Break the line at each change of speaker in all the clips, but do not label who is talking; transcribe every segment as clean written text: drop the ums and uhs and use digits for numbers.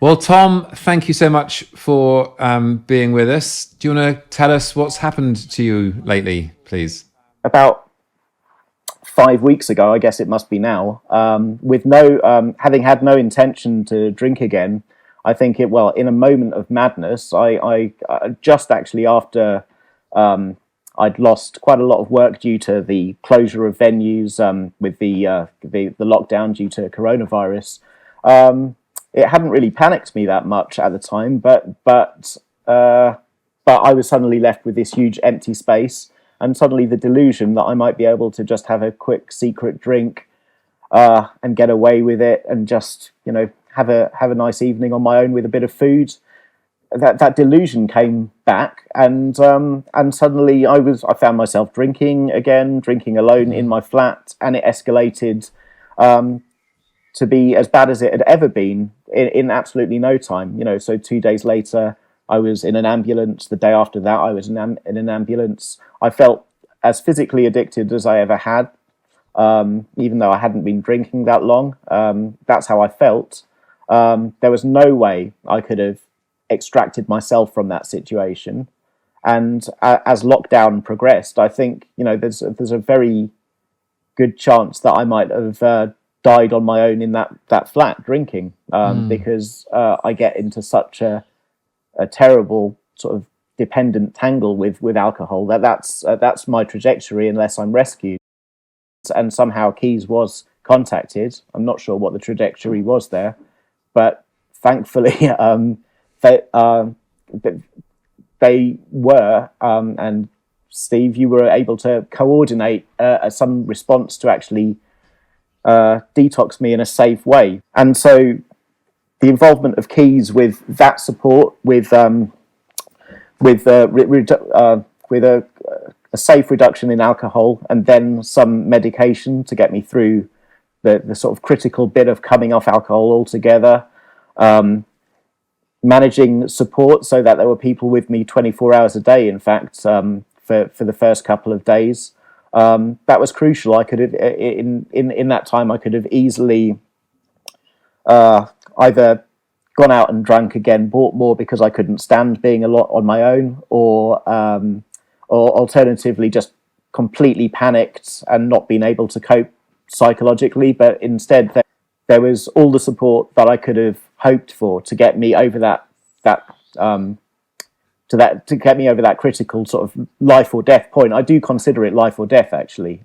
Well, Tom, thank you so much for being with us. Do you want to tell us what's happened to you lately, please?
About 5 weeks ago, I guess it must be now, with no having had no intention to drink again. I think it well in a moment of madness. I just actually after I'd lost quite a lot of work due to the closure of venues with the lockdown due to coronavirus. It hadn't really panicked me that much at the time, but I was suddenly left with this huge empty space, and suddenly the delusion that I might be able to just have a quick secret drink and get away with it, and just have a nice evening on my own with a bit of food. That delusion came back, and suddenly I found myself drinking again, drinking alone in my flat, and it escalated to be as bad as it had ever been in absolutely no time. So 2 days later, I was in an ambulance. The day after that, I was in an ambulance. I felt as physically addicted as I ever had, even though I hadn't been drinking that long. That's how I felt. There was no way I could have extracted myself from that situation. And as lockdown progressed, I think there's a very good chance that I might have died on my own in that flat drinking, because I get into such a terrible sort of dependent tangle with alcohol that's my trajectory unless I'm rescued. And somehow Keys was contacted. I'm not sure what the trajectory was there, but thankfully they they were, and Steve, you were able to coordinate some response to actually detox me in a safe way. And so the involvement of Keys with that support, with a safe reduction in alcohol, and then some medication to get me through the sort of critical bit of coming off alcohol altogether. Managing support so that there were people with me 24 hours a day, in fact, for the first couple of days. That was crucial. I could have, in that time, I could have easily either gone out and drunk again, bought more because I couldn't stand being a lot on my own, or alternatively just completely panicked and not been able to cope psychologically. But instead, there was all the support that I could have hoped for to get me over to get me over that critical sort of life or death point. I do consider it life or death, actually.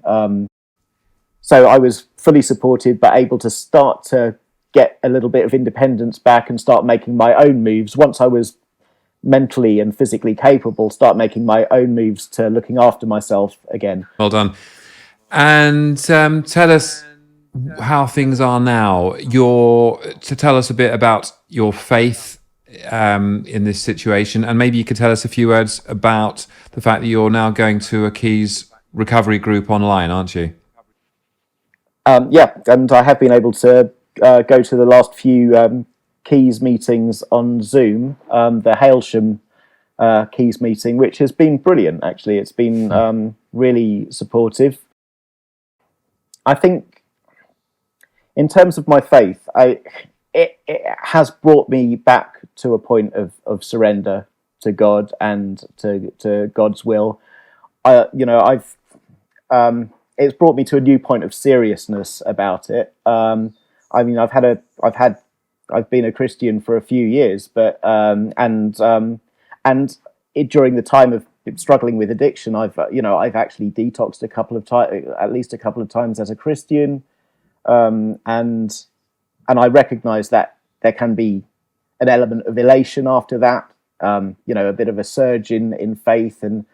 So I was fully supported, but able to start to get a little bit of independence back and start making my own moves. Once I was mentally and physically capable, start making my own moves to looking after myself again.
Well done. And tell us how things are now. To tell us a bit about your faith in this situation, and maybe you could tell us a few words about the fact that you're now going to a Keys recovery group online, aren't you?
Yeah, and I have been able to go to the last few Keys meetings on Zoom, the Hailsham Keys meeting, which has been brilliant, actually. It's been really supportive. I think in terms of my faith, it has brought me back to a point of surrender to God and to God's will. I've it's brought me to a new point of seriousness about it. I mean, I've been a Christian for a few years, but during the time of struggling with addiction, I've actually detoxed at least a couple of times as a Christian, and I recognise that there can be an element of elation after that, a bit of a surge in faith, and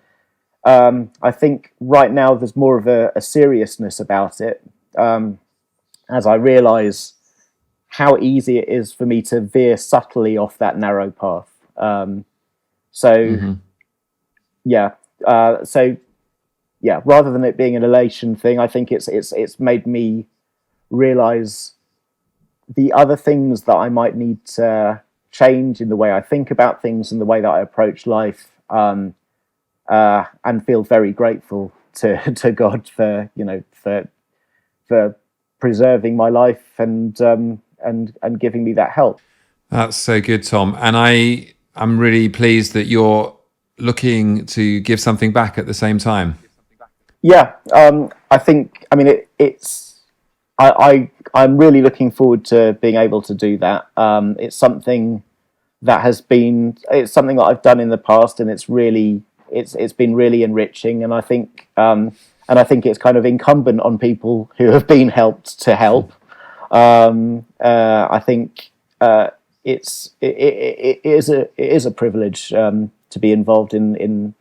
I think right now there's more of a seriousness about it, as I realise how easy it is for me to veer subtly off that narrow path. Rather than it being an elation thing, I think it's made me realise the other things that I might need to change in the way I think about things and the way that I approach life, and feel very grateful to God for preserving my life and giving me that help.
That's so good, Tom. And I'm really pleased that you're looking to give something back at the same time.
Yeah, I think. I mean, it's. I'm really looking forward to being able to do that. It's something that has been. It's something that I've done in the past, and it's been really enriching. And I think it's kind of incumbent on people who have been helped to help. I think it is a privilege to be involved in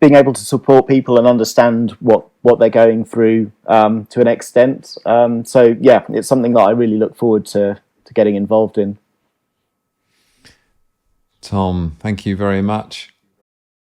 being able to support people and understand what they're going through to an extent. So yeah, it's something that I really look forward to getting involved in.
Tom, thank you very much.